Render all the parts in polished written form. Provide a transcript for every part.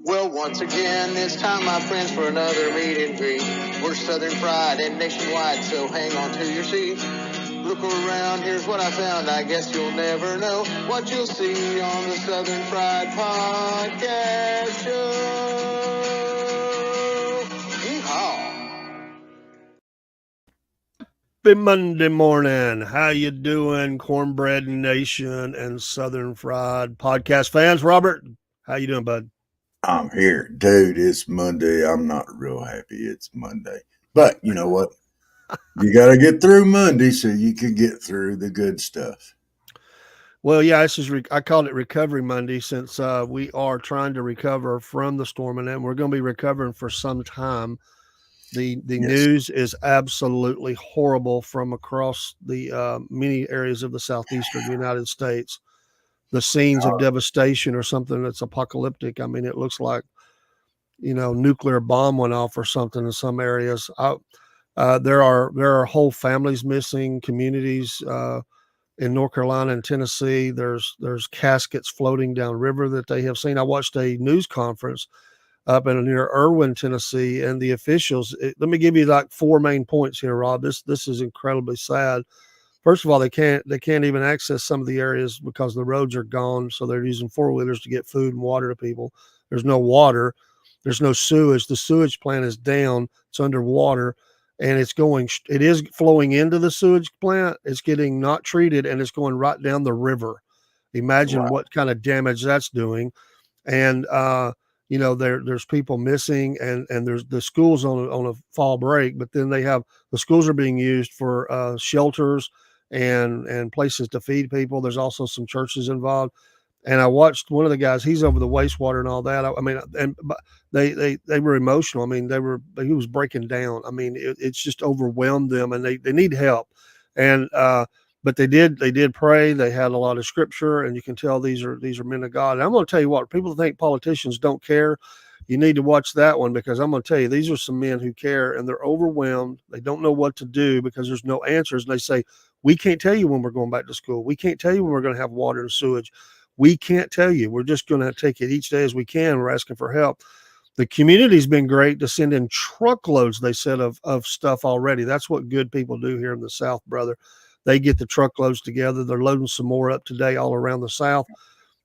Well, once again, it's time, my friends, for another meet and greet. We're Southern Fried and nationwide, so hang on to your seat. Look around, here's what I found. I guess you'll never know what you'll see on the Southern Fried Podcast Show. Yeehaw! Happy Monday morning. How you doing, Cornbread Nation and Southern Fried Podcast fans? Robert, how you doing, bud? I'm here. Dude, it's Monday. I'm not real happy it's Monday. But you know what? You got to get through Monday so you can get through the good stuff. Well, yeah, this is I called it Recovery Monday since we are trying to recover from the storm, and we're going to be recovering for some time. The Yes. news is absolutely horrible from across the many areas of the southeastern United States. The scenes of devastation are something that's apocalyptic. I mean, it looks like, nuclear bomb went off or something in some areas. There are whole families missing, communities in North Carolina and Tennessee. There's caskets floating downriver that they have seen. I watched a news conference up in near Irwin, Tennessee, and the officials. Let me give you like four main points here, Rob. This is incredibly sad. First of all, they can't even access some of the areas because the roads are gone. So they're using four-wheelers to get food and water to people. There's no water. There's no sewage. The sewage plant is down. It's underwater, and it is flowing into the sewage plant. It's getting not treated, and it's going right down the river. Imagine what kind of damage that's doing. And, there's people missing, and there's the schools on a fall break, but then the schools are being used for shelters and places to feed people. There's also some churches involved. And I watched one of the guys, he's over the wastewater and all that. I mean, and they were emotional. I mean, he was breaking down. I mean, it's just overwhelmed them, and they need help. And, but they did pray. They had a lot of scripture, and you can tell these are men of God. And I'm going to tell you what, people think politicians don't care. You need to watch that one, because I'm going to tell you, these are some men who care, and they're overwhelmed. They don't know what to do because there's no answers. And they say, we can't tell you when we're going back to school. We can't tell you when we're going to have water and sewage. We can't tell you. We're just going to take it each day as we can. We're asking for help. The community's been great to send in truckloads, they said, of stuff already. That's what good people do here in the South, brother. They get the truckloads together. They're loading some more up today all around the South.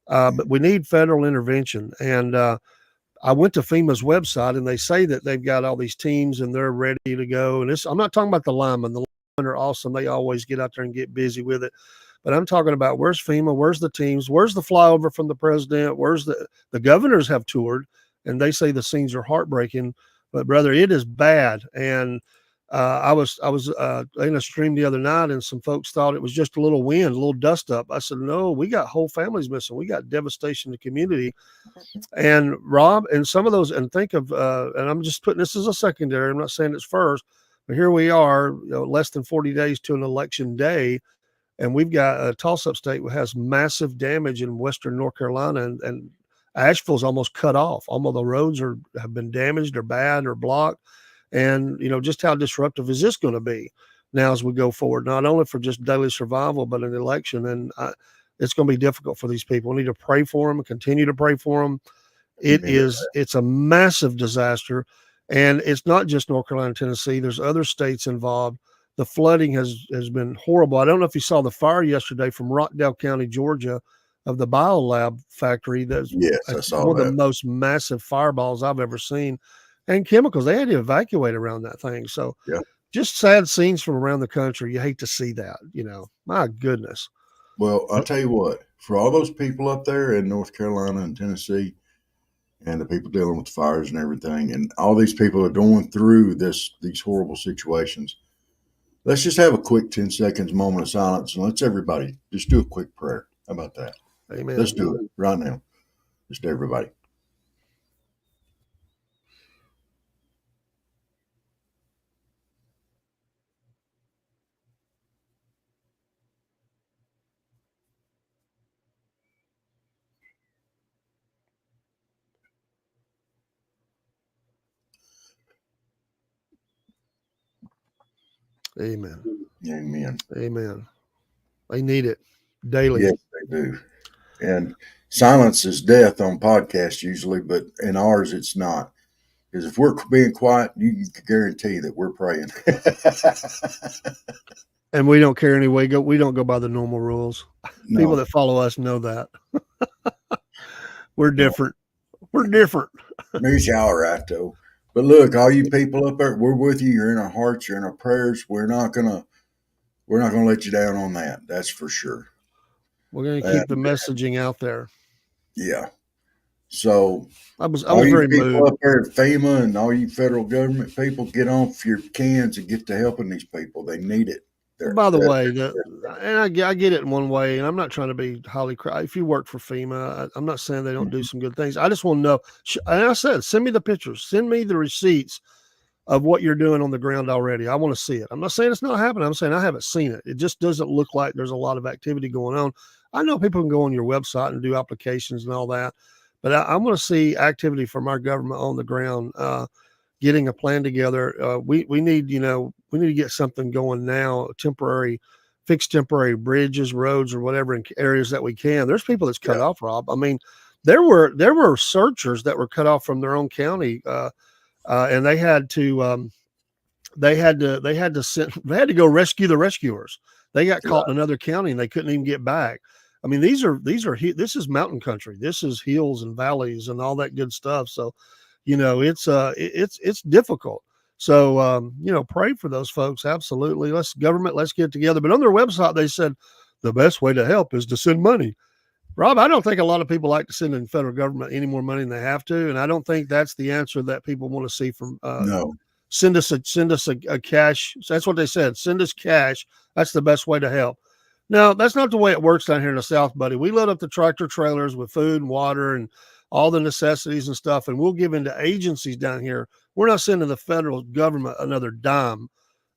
But we need federal intervention. And I went to FEMA's website, and they say that they've got all these teams and they're ready to go. And I'm not talking about the linemen. The linemen are awesome. They always get out there and get busy with it. But I'm talking about, where's FEMA? Where's the teams? Where's the flyover from the president? Where's the governors have toured, and they say the scenes are heartbreaking. But brother, it is bad. And I was in a stream the other night, and some folks thought it was just a little wind, a little dust up. I said, no, we got whole families missing. We got devastation in the community. And Rob, and some of those, and think of, and I'm just putting this as a secondary, I'm not saying it's first, but here we are, less than 40 days to an election day. And we've got a toss-up state that has massive damage in western North Carolina, and Asheville's almost cut off. Almost the roads have been damaged or bad or blocked. And, just how disruptive is this going to be now as we go forward, not only for just daily survival, but an election. And it's going to be difficult for these people. We need to pray for them and continue to pray for them. It's a massive disaster. And it's not just North Carolina and Tennessee. There's other states involved. The flooding has been horrible. I don't know if you saw the fire yesterday from Rockdale County, Georgia, of the biolab factory. I saw one of the most massive fireballs I've ever seen. And chemicals, they had to evacuate around that thing. So just sad scenes from around the country. You hate to see that, my goodness. Well, I'll tell you what, for all those people up there in North Carolina and Tennessee, and the people dealing with fires and everything, and all these people are going through these horrible situations, let's just have a quick 10 seconds moment of silence, and let's everybody just do a quick prayer. How about that? Amen. Let's do it right now. Just everybody. Amen. Amen. Amen. They need it daily. Yes, they do. And silence is death on podcasts usually, but in ours it's not. Because if we're being quiet, you can guarantee that we're praying. And we don't care anyway. We don't go by the normal rules. People No, that follow us know that. We're no. different. We're different. It's all right though. But look, all you people up there, we're with you. You're in our hearts. You're in our prayers. We're not gonna let you down on that. That's for sure. We're going to keep the messaging out there. Yeah. So I was all you very people moved. up there at FEMA and all you federal government people, get off your cans and get to helping these people. They need it. By the way, and I get it in one way, and I'm not trying to be highly. If you work for FEMA, I'm not saying they don't do some good things. I just want to know. And I said, send me the pictures, send me the receipts of what you're doing on the ground already. I want to see it. I'm not saying it's not happening. I'm saying I haven't seen it. It just doesn't look like there's a lot of activity going on. I know people can go on your website and do applications and all that, but I want to see activity from our government on the ground. Getting a plan together. We need, we need to get something going now, fix temporary bridges, roads, or whatever in areas that we can. There's people that's cut off, Rob. I mean, there were searchers that were cut off from their own county, and they had to go rescue the rescuers. They got caught in another county and they couldn't even get back. I mean, this is mountain country. This is hills and valleys and all that good stuff. So, it's difficult. So, pray for those folks. Absolutely. Let's get together. But on their website, they said the best way to help is to send money. Rob, I don't think a lot of people like to send in federal government any more money than they have to. And I don't think that's the answer that people want to see from, no. Send us a cash. So that's what they said. Send us cash. That's the best way to help. Now, that's not the way it works down here in the South, buddy. We load up the tractor trailers with food and water and all the necessities and stuff, and we'll give into agencies down here. We're not sending the federal government another dime.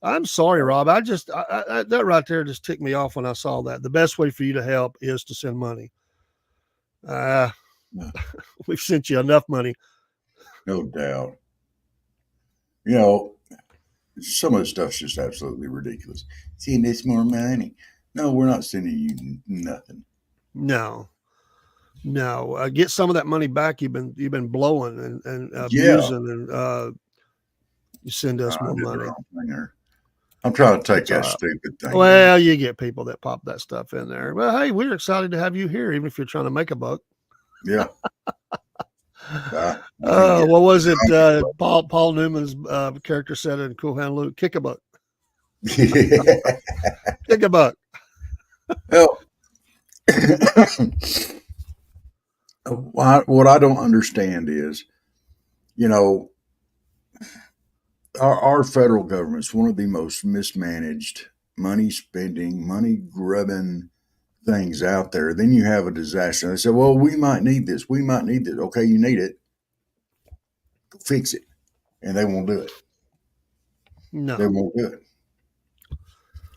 I'm sorry, Rob. That right there just ticked me off when I saw that. The best way for you to help is to send money. We've sent you enough money. No doubt. Some of the stuff's just absolutely ridiculous. Send us more money. No, we're not sending you nothing. No. Get some of that money back. You've been blowing and abusing, and you send us more money. I'm trying to take that stupid thing. Well, you get people that pop that stuff in there. Well, hey, we're excited to have you here, even if you're trying to make a buck. Yeah. What was it? Paul Newman's character said in Cool Hand Luke, kick a buck. Kick a buck. Well, what I don't understand is, our federal government's one of the most mismanaged, money spending, money grubbing things out there. Then you have a disaster. They say, well, we might need this. We might need this. Okay, you need it. Go fix it. And they won't do it. No. They won't do it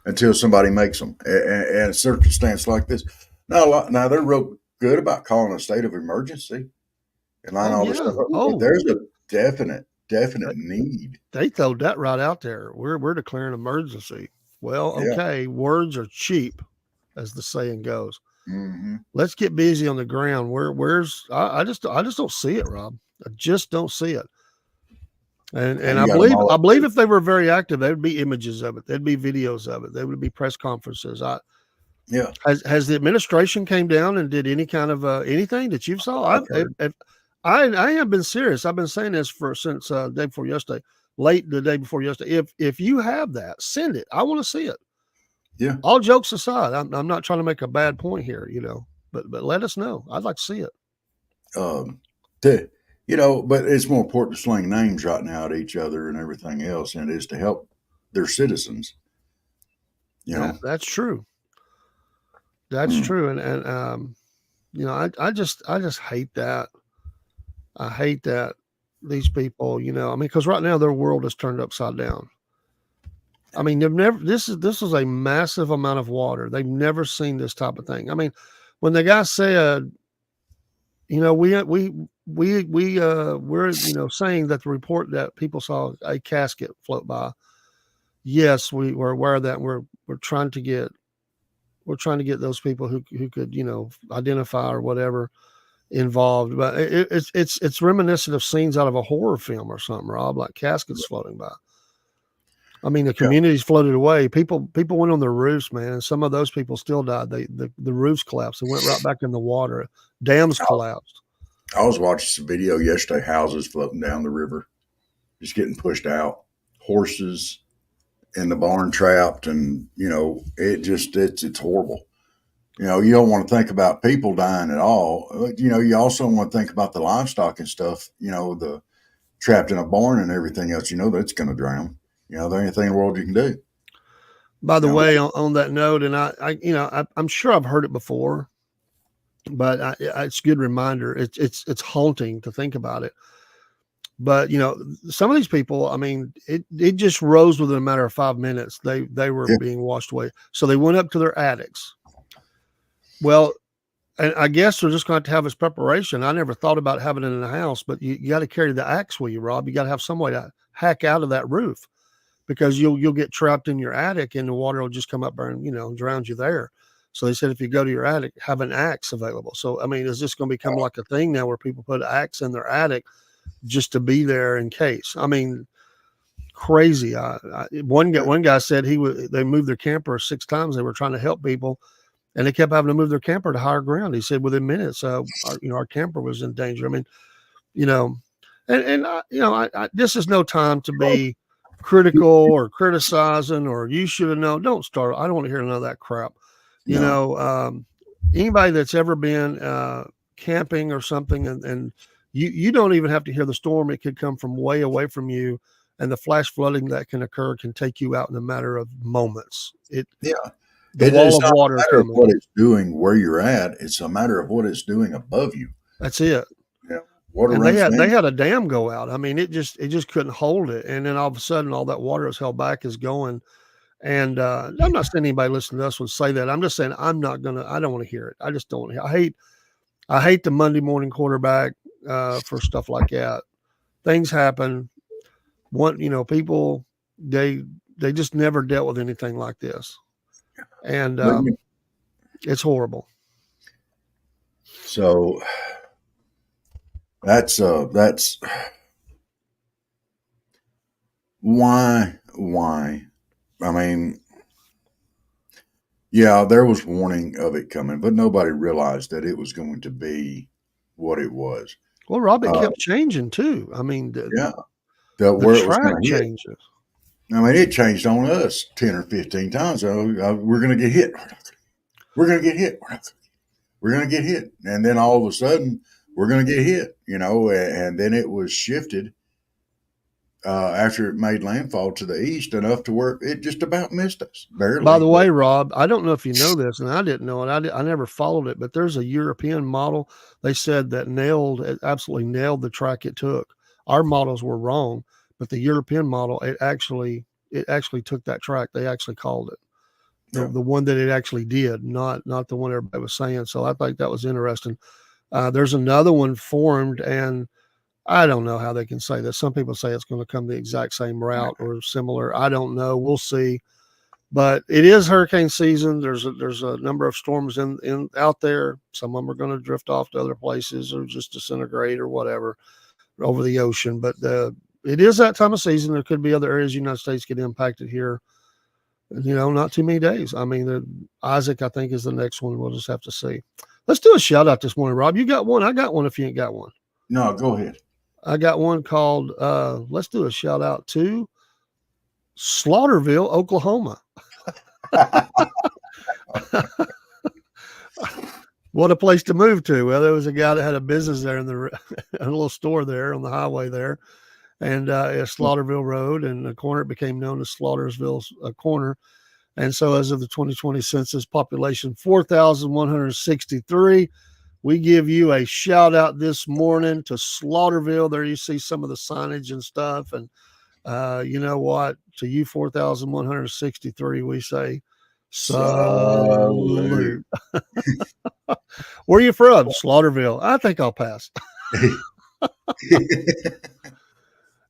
until somebody makes them. And a circumstance like this. Now they're real good about calling a state of emergency and all this stuff. There's a definite need. They throw that right out there. We're declaring emergency. Well, okay, words are cheap, as the saying goes. Mm-hmm. Let's get busy on the ground. I just don't see it, Rob. I just don't see it. And I believe if they were very active, there would be images of it. There'd be videos of it. There would be press conferences. Has the administration came down and did any kind of anything that you've saw? I have been serious. I've been saying this since the day before yesterday, late the day before yesterday. If you have that, send it. I want to see it. Yeah. All jokes aside, I'm not trying to make a bad point here, but let us know. I'd like to see it. But it's more important to sling names right now at each other and everything else, and it is to help their citizens. That's true. That's true. And I just hate that. I hate that these people, because right now their world is turned upside down. I mean, this is a massive amount of water. They've never seen this type of thing. I mean, when the guy said, we're saying that the report that people saw a casket float by. Yes, we're aware of that. We're trying to get those people who could, identify or whatever. involved. But it's reminiscent of scenes out of a horror film or something, Rob, like caskets floating by. I mean, the communities floated away. People went on their roofs, man, and some of those people still died. The roofs collapsed. They went right back in the water. Dams collapsed. I was watching some video yesterday, houses floating down the river, just getting pushed out, horses in the barn trapped, and it's horrible. You don't want to think about people dying at all. You also want to think about the livestock and stuff, the trapped in a barn and everything else, that's going to drown. There ain't anything in the world you can do. By the way, on that note, and I'm sure I've heard it before, but it's a good reminder. It's haunting to think about it. But some of these people, I mean, it just rose within a matter of 5 minutes. They were being washed away. So they went up to their attics. Well, and I guess they're just going to have this preparation. I never thought about having it in the house, but you got to carry the axe with you, Rob. You got to have some way to hack out of that roof, because you'll get trapped in your attic and the water will just come up and drown you there. So they said if you go to your attic, have an axe available. So I mean, is this going to become like a thing now where people put an axe in their attic just to be there in case? I mean, crazy. One guy said they moved their camper 6 times. They were trying to help people, and they kept having to move their camper to higher ground. He said within minutes, our camper was in danger. I mean, this is no time to be critical or criticizing or you should have known. Don't start. I don't want to hear none of that crap. Anybody that's ever been camping or something, and you don't even have to hear the storm. It could come from way away from you, and the flash flooding that can occur can take you out in a matter of moments. The wall of water is coming. What it's doing where you're at, it's a matter of what it's doing above you. That's it. And they had a dam go out. I mean, it just couldn't hold it. And then all of a sudden, all that water is held back is going. And I'm not saying anybody listening to us would say that. I'm just saying I don't want to hear it. I just don't want to hear. I hate the Monday morning quarterback for stuff like that. Things happen. People, they just never dealt with anything like this. And it's horrible. So that's why. I mean, there was warning of it coming, but nobody realized that it was going to be what it was. Well, Rob, it kept changing too. I mean, where the track changes. I mean, it changed on us 10 or 15 times. We're going to get hit. We're going to get hit. We're going to get hit. And then all of a sudden, we're going to get hit, and then it was shifted after it made landfall to the east enough to where it just about missed us. Barely. By the way, Rob, I don't know if you know this, and I didn't know it. I never followed it, but there's a European model. They said that absolutely nailed the track it took. Our models were wrong, but the European model, it actually took that track. They actually called it the one that it actually did, not the one everybody was saying. So I think that was interesting. There's another one formed, and I don't know how they can say this. Some people say it's going to come the exact same route or similar. I don't know. We'll see. But it is hurricane season. There's a number of storms in out there. Some of them are going to drift off to other places or just disintegrate or whatever over the ocean. But it is that time of season. There could be other areas of the United States get impacted here. Not too many days. I mean, Isaac, I think, is the next one. We'll just have to see. Let's do a shout out this morning, Rob. You got one? I got one if you ain't got one. No, go ahead. I got one called, let's do a shout out to Slaughterville, Oklahoma. What a place to move to. Well, there was a guy that had a business there in a little store there on the highway there, and Slaughterville Road, and the corner, it became known as Slaughtersville Corner. And so as of the 2020 census, population 4,163. We give you a shout out this morning to Slaughterville. There you see some of the signage and stuff. And you know what? To you, 4,163, we say salute. Where are you from? Slaughterville. I think I'll pass.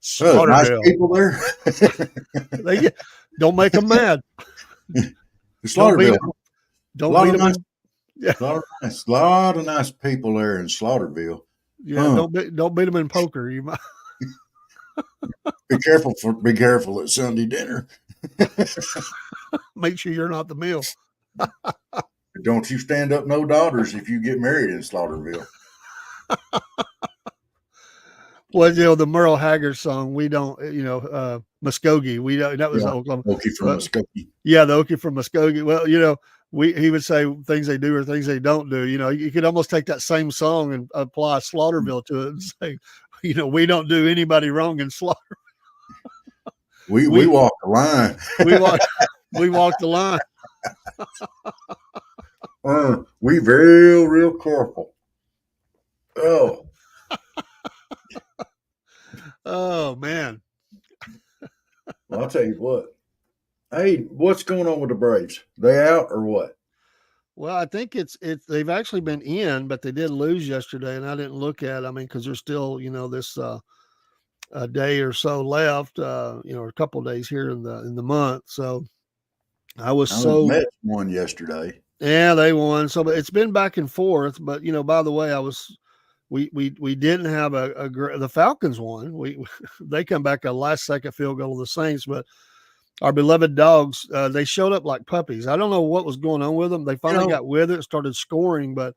Slaughterville. Nice people there. Don't make them mad. Slaughterville. Don't beat them. Yeah. Lot of nice people there in Slaughterville. Yeah, don't beat them in poker. You might Be careful at Sunday dinner. make sure you're not the meal. Don't you stand up no daughters if you get married in Slaughterville. Well, the Merle Haggard song, we don't, Muskogee. We don't. That was Oklahoma. Okie from Muskogee. Yeah, the Okie from Muskogee. Well, he would say things they do or things they don't do. You could almost take that same song and apply Slaughterville to it and say, we don't do anybody wrong in Slaughter. We walk the line. we walk the line. We real careful. Oh. Oh man. Well, I'll tell you what. Hey, what's going on with the Braves? They out or what? Well, I think it's they've actually been in, but they did lose yesterday, and I didn't look at. I mean, because there's still this a day or so left, or a couple of days here in the month. So the Mets won yesterday. Yeah, they won. So it's been back and forth. But by the way, we didn't have the Falcons won. They come back a last second field goal of the Saints, but our beloved Dogs, they showed up like puppies. I don't know what was going on with them. They finally got with it, started scoring, but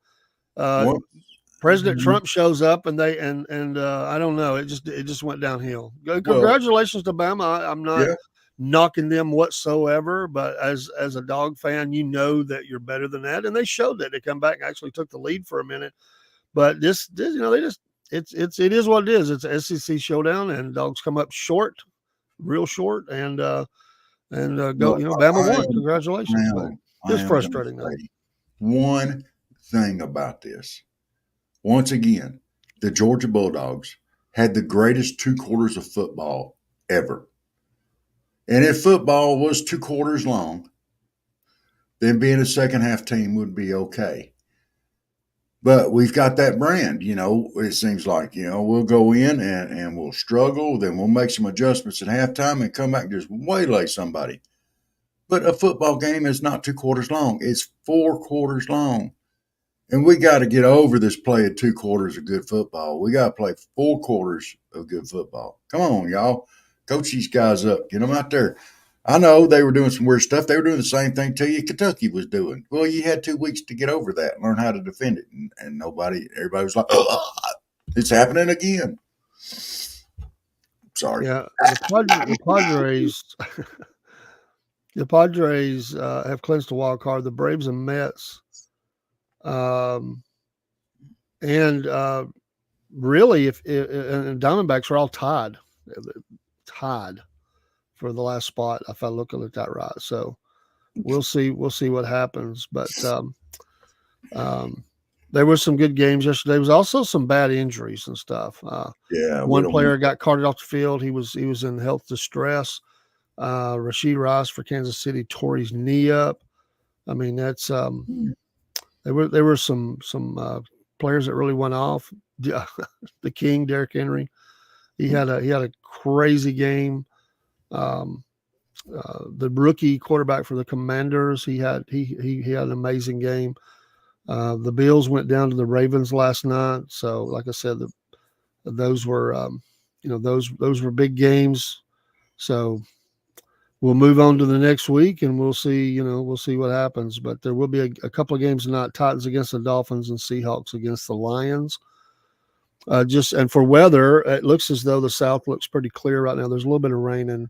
President Trump shows up and I don't know. It just went downhill. Congratulations to Bama. I'm not knocking them whatsoever, but as a Dog fan, that you're better than that. And they showed that. They come back and actually took the lead for a minute. But it is what it is. It's an SEC showdown, and Dogs come up short, real short, and go. Bama won. Congratulations! It's frustrating though. One thing about this, once again, the Georgia Bulldogs had the greatest 2 quarters of football ever. And if football was 2 quarters long, then being a second half team would be okay. But we've got that brand, it seems like, we'll go in and we'll struggle. Then we'll make some adjustments at halftime and come back and just waylay somebody. But a football game is not 2 quarters long. It's 4 quarters long. And we got to get over this play of 2 quarters of good football. We got to play 4 quarters of good football. Come on, y'all. Coach these guys up. Get them out there. I know they were doing some weird stuff. They were doing the same thing to you Kentucky was doing. Well, you had 2 weeks to get over that and learn how to defend it. And everybody was like, it's happening again. Sorry. Yeah, the Padres have clinched the wild card. The Braves and Mets, really, if Diamondbacks are all tied for the last spot, if I look at that right. So we'll see what happens. But there were some good games yesterday. There was also some bad injuries and stuff. One player got carted off the field. He was in health distress. Rashid Rice for Kansas City tore his knee up. I mean, that's there were some players that really went off. The King, Derrick Henry, he had a crazy game. The rookie quarterback for the Commanders, he had an amazing game. The Bills went down to the Ravens last night, so like I said, those were those were big games. So we'll move on to the next week, and we'll see what happens. But there will be a couple of games tonight: Titans against the Dolphins and Seahawks against the Lions. And for weather, it looks as though the South looks pretty clear right now. There's a little bit of rain in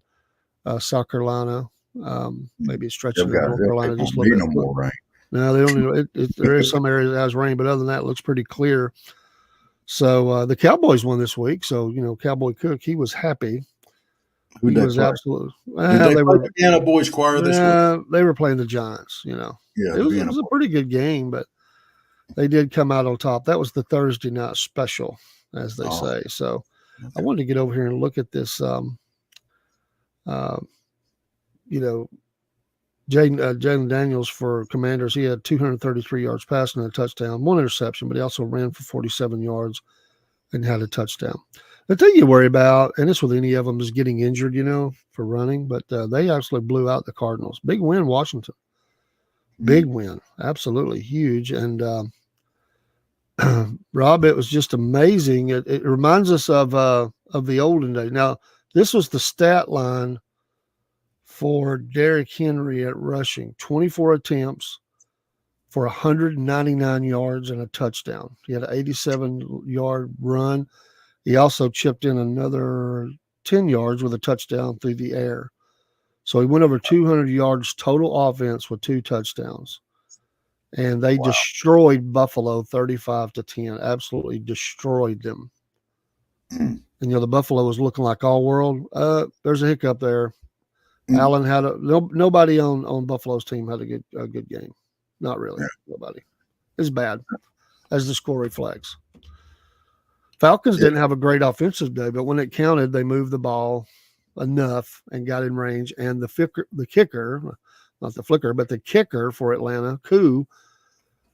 South Carolina. Maybe it's stretching to North Carolina just a little bit. No more rain. No, they don't. There is some areas that has rain, but other than that, it looks pretty clear. So the Cowboys won this week. So Cowboy Cook, he was happy. He was absolutely. Did they play the Piano Boys Choir this week? They were playing the Giants. Yeah, it was a pretty good game, but they did come out on top. That was the Thursday night special, as they say. So I wanted to get over here and look at this. Jalen Daniels for Commanders, he had 233 yards passing and a touchdown, 1 interception, but he also ran for 47 yards and had a touchdown. The thing you worry about, and this with any of them, is getting injured, for running, but they actually blew out the Cardinals. Big win, Washington. Big win. Absolutely huge. And Rob, it was just amazing. It reminds us of the olden days. Now, this was the stat line for Derrick Henry at rushing: 24 attempts for 199 yards and a touchdown. He had an 87-yard run. He also chipped in another 10 yards with a touchdown through the air. So he went over 200 yards total offense with 2 touchdowns. And they destroyed Buffalo 35-10, absolutely destroyed them. And, the Buffalo was looking like all world. There's a hiccup there. Allen had nobody on Buffalo's team had a good game. Not really. Nobody. It's bad, as the score reflects. Falcons didn't have a great offensive day, but when it counted, they moved the ball enough and got in range. And the kicker, not the flicker, but the kicker for Atlanta, Koo,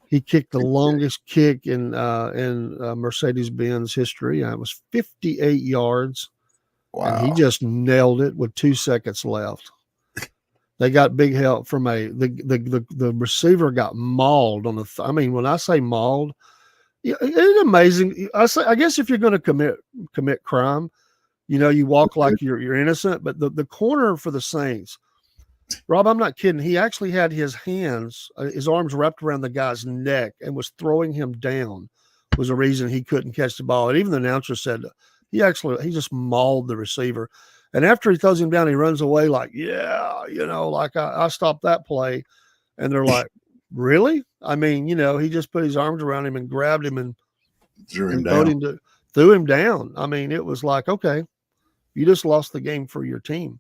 he kicked the longest kick in Mercedes-Benz history. It was 58 yards. Wow. And he just nailed it with 2 seconds left. They got big help from the receiver got mauled on when I say mauled, it's amazing. I guess if you're going to commit crime, you walk like you're innocent. But the corner for the Saints, Rob, I'm not kidding. He actually had his arms wrapped around the guy's neck and was throwing him down. Was the reason he couldn't catch the ball. And even the announcer said he just mauled the receiver. And after he throws him down, he runs away like, like I stopped that play. And they're like, really? He just put his arms around him and grabbed him and threw him down. It was like, okay, you just lost the game for your team.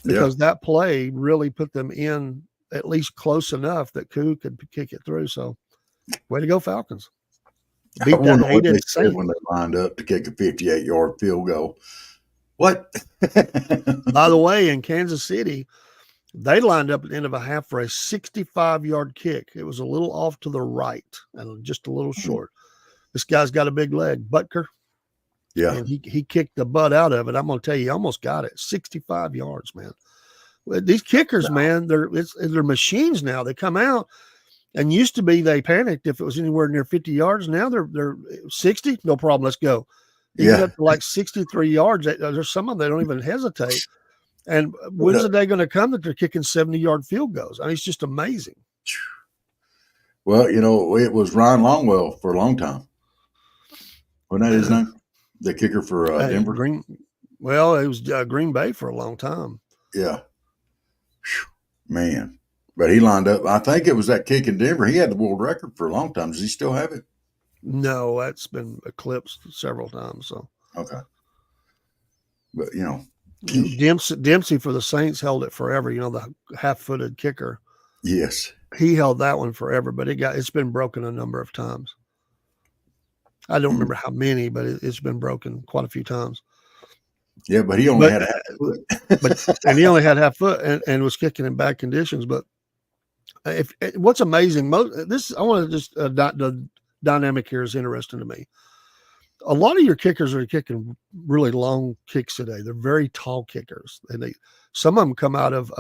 Because that play really put them in at least close enough that Koo could kick it through. So, way to go, Falcons. Beat that hated Saints when they lined up to kick a 58-yard field goal. What? By the way, in Kansas City, they lined up at the end of a half for a 65-yard kick. It was a little off to the right and just a little short. This guy's got a big leg, Butker. Yeah. And he kicked the butt out of it. I'm going to tell you, he almost got it. 65 yards, man. These kickers, man, they're machines now. They come out, and used to be they panicked if it was anywhere near 50 yards. Now they're 60, no problem, let's go. They get up to like 63 yards. There's some of them, they don't even hesitate. And when's the day going to come that they're kicking 70-yard field goals? It's just amazing. Well, it was Ryan Longwell for a long time. Wasn't that his name? The kicker for Denver? It was Green Bay for a long time. Yeah. Man. But he lined up. I think it was that kick in Denver. He had the world record for a long time. Does he still have it? No, that's been eclipsed several times. So okay. But, Dempsey for the Saints held it forever, the half-footed kicker. Yes. He held that one forever, but it's been broken a number of times. I don't remember how many, but it's been broken quite a few times. Yeah, but he only had a half foot. And he only had half foot and was kicking in bad conditions. But what's amazing, the dynamic here is interesting to me. A lot of your kickers are kicking really long kicks today. They're very tall kickers. And some of them come out of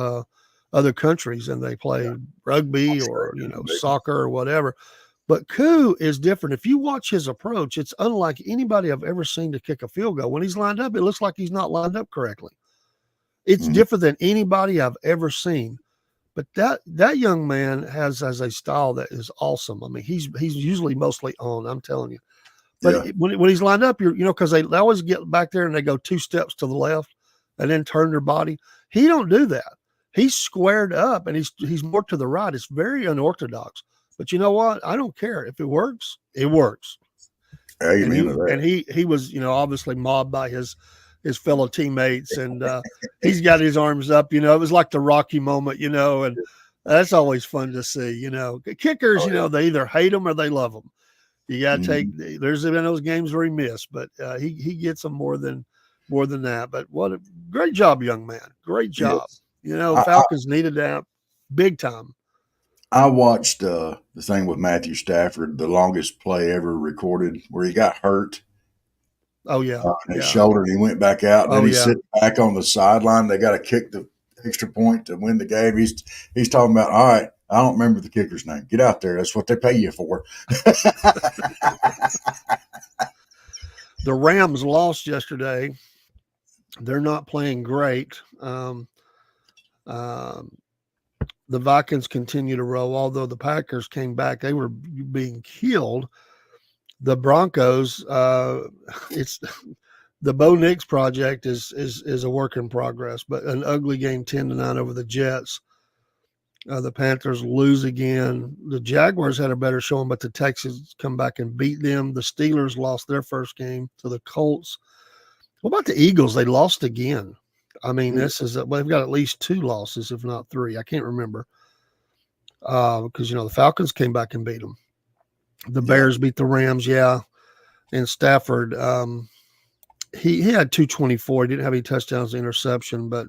other countries and they play rugby or soccer or whatever. But Koo is different. If you watch his approach, it's unlike anybody I've ever seen to kick a field goal. When he's lined up, it looks like he's not lined up correctly. It's different than anybody I've ever seen. But that young man has a style that is awesome. He's usually mostly on, I'm telling you. But when he's lined up, because they always get back there and they go 2 steps to the left and then turn their body. He don't do that. He's squared up and he's more to the right. It's very unorthodox. But you know what? I don't care. If it works, it works. And he was, obviously mobbed by his fellow teammates, and he's got his arms up. It was like the Rocky moment, and that's always fun to see. Kickers, they either hate them or they love them. You got to there's been those games where he missed, but he gets them more than that. But what a great job, young man. Great job. Yes. Falcons needed that big time. I watched the thing with Matthew Stafford, the longest play ever recorded, where he got hurt. Oh, yeah. His shoulder, and he went back out. And then he's sitting back on the sideline. They got to kick the extra point to win the game. He's talking about, all right, I don't remember the kicker's name. Get out there. That's what they pay you for. The Rams lost yesterday. They're not playing great. The Vikings continue to roll, although the Packers came back. They were being killed. The Broncos, it's the Bo Nix project is a work in progress, but an ugly game 10-9 over the Jets. The Panthers lose again. The Jaguars had a better showing, but the Texans come back and beat them. The Steelers lost their first game to the Colts. What about the Eagles? They lost again. I mean, they've got at least 2 losses, if not 3. I can't remember. Because, the Falcons came back and beat them. The Bears beat the Rams, and Stafford, he had 224. He didn't have any touchdowns, interception, but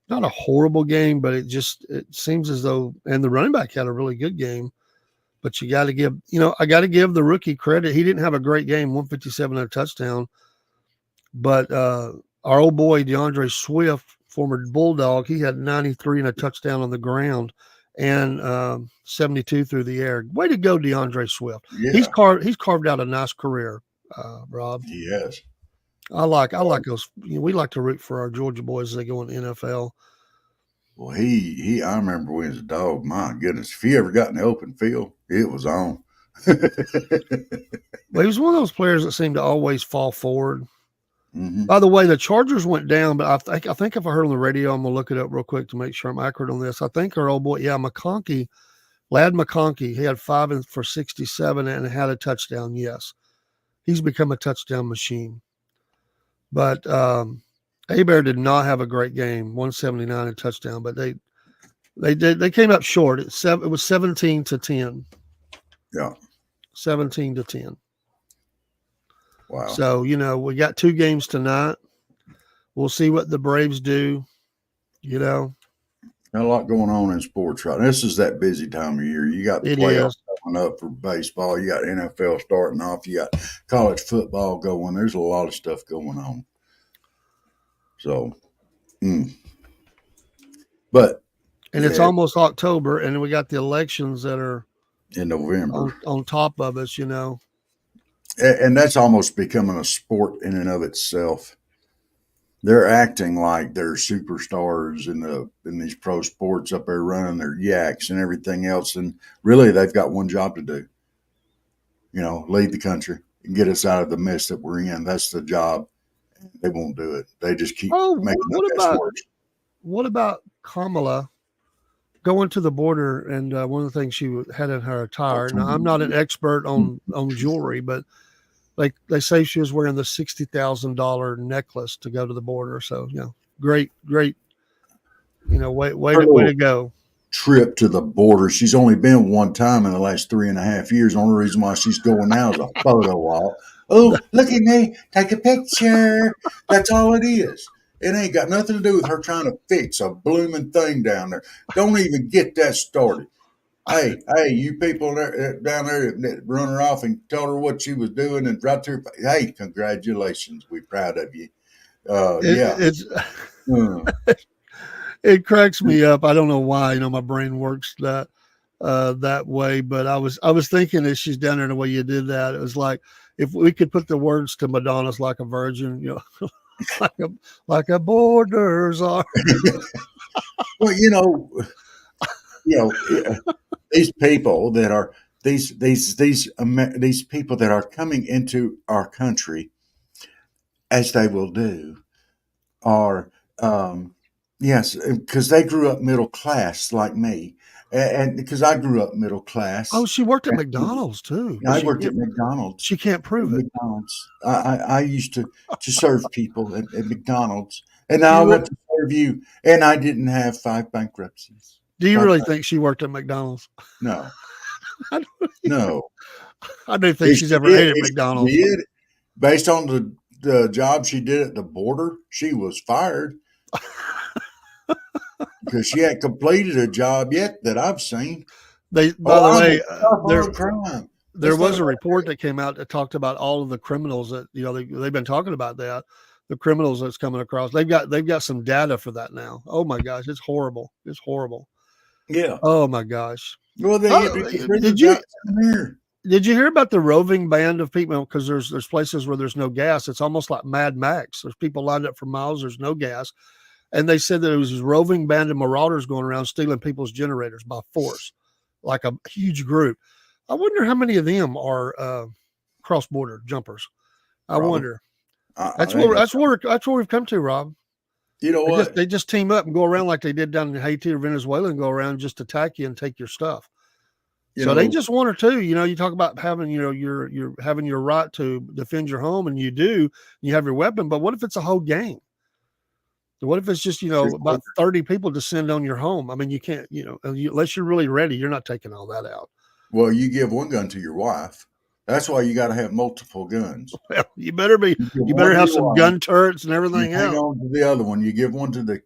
not a horrible game, but it seems as though, and the running back had a really good game, but you got to give, I got to give the rookie credit. He didn't have a great game, 157 and a touchdown, but our old boy, DeAndre Swift, former Bulldog, he had 93 and a touchdown on the ground and 72 through the air. Way to go, DeAndre Swift. Yeah. He's carved out a nice career, Rob. He has. I like those. We like to root for our Georgia boys as they go in the NFL. Well, I remember when he was a dog. My goodness, if he ever got in the open field, it was on. Well, he was one of those players that seemed to always fall forward. Mm-hmm. By the way, the Chargers went down, but I think if I heard on the radio, I'm gonna look it up real quick to make sure I'm accurate on this. I think our old boy, McConkey, Lad McConkey, he had 5 for 67 and had a touchdown. Yes, he's become a touchdown machine. But Hebert did not have a great game, 179 and touchdown. But they came up short. It was 17-10. Yeah, 17-10. Wow. So, we got 2 games tonight. We'll see what the Braves do, Got a lot going on in sports right now. This is that busy time of year. You got the playoffs coming up for baseball. You got NFL starting off. You got college football going. There's a lot of stuff going on. So, but. And it's almost October, and we got the elections that are in November on top of us, And that's almost becoming a sport in and of itself. They're acting like they're superstars in these pro sports up there running their yaks and everything else. And really, they've got one job to do. Lead the country and get us out of the mess that we're in. That's the job. They won't do it. They just keep making the mess worse. What about Kamala going to the border? And one of the things she had in her attire. Now, I'm not an expert on jewelry, but they say she was wearing the $60,000 necklace to go to the border. So, great, way to go. Trip to the border. She's only been one time in the last 3.5 years. The only reason why she's going now is a photo op. Oh, look at me. Take a picture. That's all it is. It ain't got nothing to do with her trying to fix a blooming thing down there. Don't even get that started. Hey, you people down there that run her off and told her what she was doing and right to her. Hey, congratulations. We're proud of you. It cracks me up. I don't know why, my brain works that way, but I was thinking as she's down there the way you did that, it was like, if we could put the words to Madonna's Like a Virgin, like a borders are. Well, these people that are these people that are coming into our country, as they will do, are yes, because they grew up middle class like me, and because I grew up middle class. Oh, she worked at McDonald's too. I worked at McDonald's. She can't prove it. McDonald's. I used to serve people at McDonald's, and I went to serve you, and I didn't have 5 bankruptcies. Do you really think she worked at McDonald's? No. No. I don't think she's ever ate at McDonald's. Based on the job she did at the border, she was fired because she hadn't completed a job yet that I've seen. By the way, there was a report that came out that talked about all of the criminals that they've been talking about that. The criminals that's coming across. They've got some data for that now. Oh my gosh, it's horrible. It's horrible. Yeah. Oh my gosh. Well, they Oh, emptied the did prisons you out down here. did you hear about the roving band of people? Because there's places where there's no gas. It's almost like Mad Max. There's people lined up for miles. There's no gas, and they said that it was this roving band of marauders going around stealing people's generators by force, like a huge group. I wonder how many of them are cross border jumpers. I Probably. wonder. I think That's where we've come to, Rob. you know what? They just team up and go around like they did down in Haiti or Venezuela and go around and just attack you and take your stuff. So they just one or two. You talk about having, you're having your right to defend your home, and you do. You have your weapon, but what if it's a whole gang? What if it's just about 30 people descend on your home? I mean, you can't, unless you're really ready, you're not taking all that out. Well, you give one gun to your wife. That's why you got to have multiple guns. Well, you better have some gun turrets and everything else. Hang on to the other one. You give one to the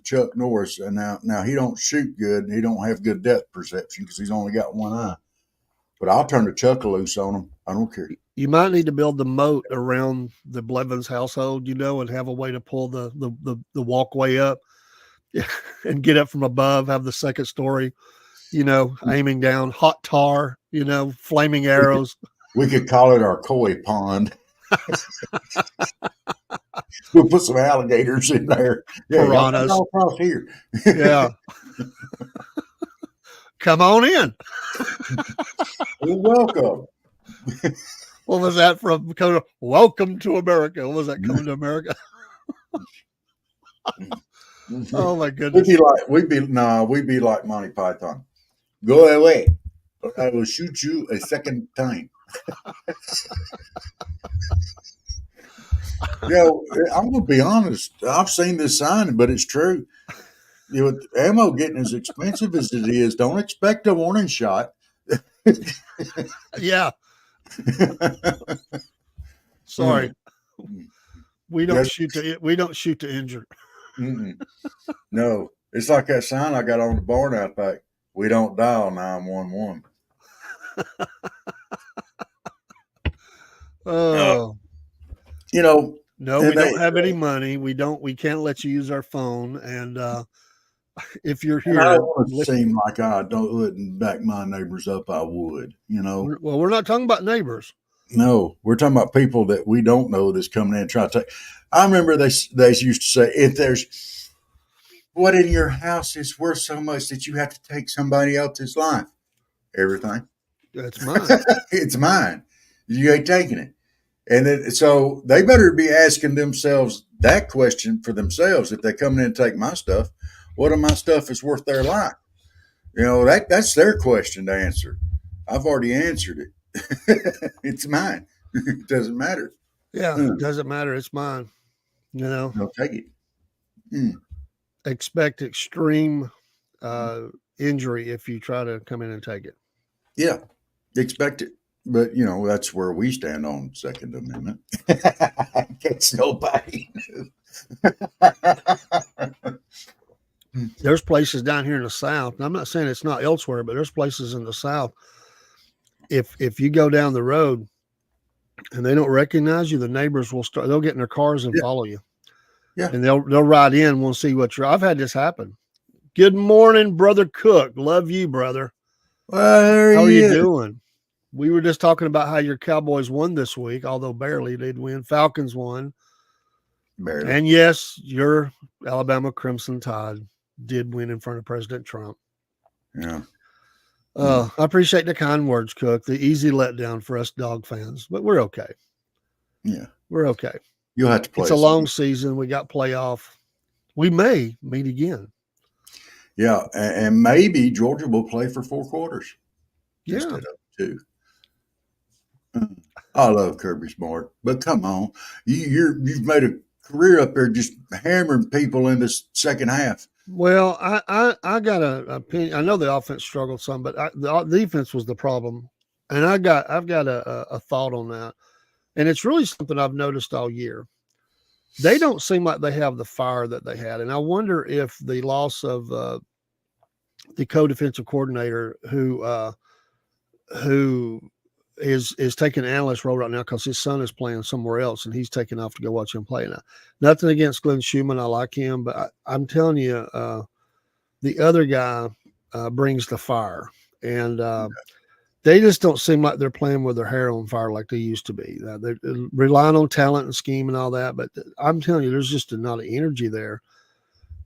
Chuck Norris, and now he don't shoot good, and he don't have good depth perception because he's only got one eye. But I'll turn the Chuck loose on him. I don't care. You might need to build the moat around the Blevins household, and have a way to pull the walkway up and get up from above, have the second story, aiming down, hot tar, flaming arrows. We could call it our koi pond. We'll put some alligators in there. Yeah, piranhas. All across here. Yeah. Come on in. You're welcome. What was that from? Welcome to America. What was that, Coming to America? Oh my goodness. We'd be like Monty Python. Go away. I will shoot you a second time. I'm gonna be honest. I've seen this sign, but it's true. With ammo getting as expensive as it is, don't expect a warning shot. Yeah. Sorry. We don't shoot to injure. No, it's like that sign I got on the barn outback. We don't dial 911. Oh. No, we don't have any money. We can't let you use our phone. And if you're here, I don't want to seem like I wouldn't back my neighbors up. I would, Well, we're not talking about neighbors. No, we're talking about people that we don't know that's coming in and trying to take. I remember they used to say, if there's what in your house is worth so much that you have to take somebody else's life, everything. That's mine. It's mine. You ain't taking it. And then, so they better be asking themselves that question for themselves. If they come in and take my stuff, what of my stuff is worth their life? That's their question to answer. I've already answered it. It's mine. It doesn't matter. Yeah, it doesn't matter. It's mine. They'll take it. Expect extreme injury if you try to come in and take it. Yeah, expect it. But, that's where we stand on Second Amendment. Catch nobody. There's places down here in the South, and I'm not saying it's not elsewhere, but there's places in the South. If you go down the road and they don't recognize you, the neighbors they'll get in their cars and follow you. Yeah. And they'll ride in, we'll see I've had this happen. Good morning, Brother Cook. Love you, brother. Well, how are you doing? We were just talking about how your Cowboys won this week, although barely did win. Falcons won. Barely. And yes, your Alabama Crimson Tide did win in front of President Trump. Yeah. I appreciate the kind words, Cook. The easy letdown for us dog fans, but we're okay. Yeah. We're okay. You'll have to play. It's a long season. We got playoff. We may meet again. Yeah. And maybe Georgia will play for 4 quarters. Yeah. Instead of 2. I love Kirby Smart, but come on, you've made a career up there just hammering people in this second half. Well, I got an opinion. I know the offense struggled some, but the defense was the problem, and I've got a thought on that, and it's really something I've noticed all year. They don't seem like they have the fire that they had, and I wonder if the loss of the co-defensive coordinator who is taking an analyst role right now because his son is playing somewhere else and he's taking off to go watch him play now. Nothing against Glenn Schumann. I like him, but I'm telling you, the other guy, brings the fire. And they just don't seem like they're playing with their hair on fire like they used to be. They're relying on talent and scheme and all that. But I'm telling you, there's just not an energy there.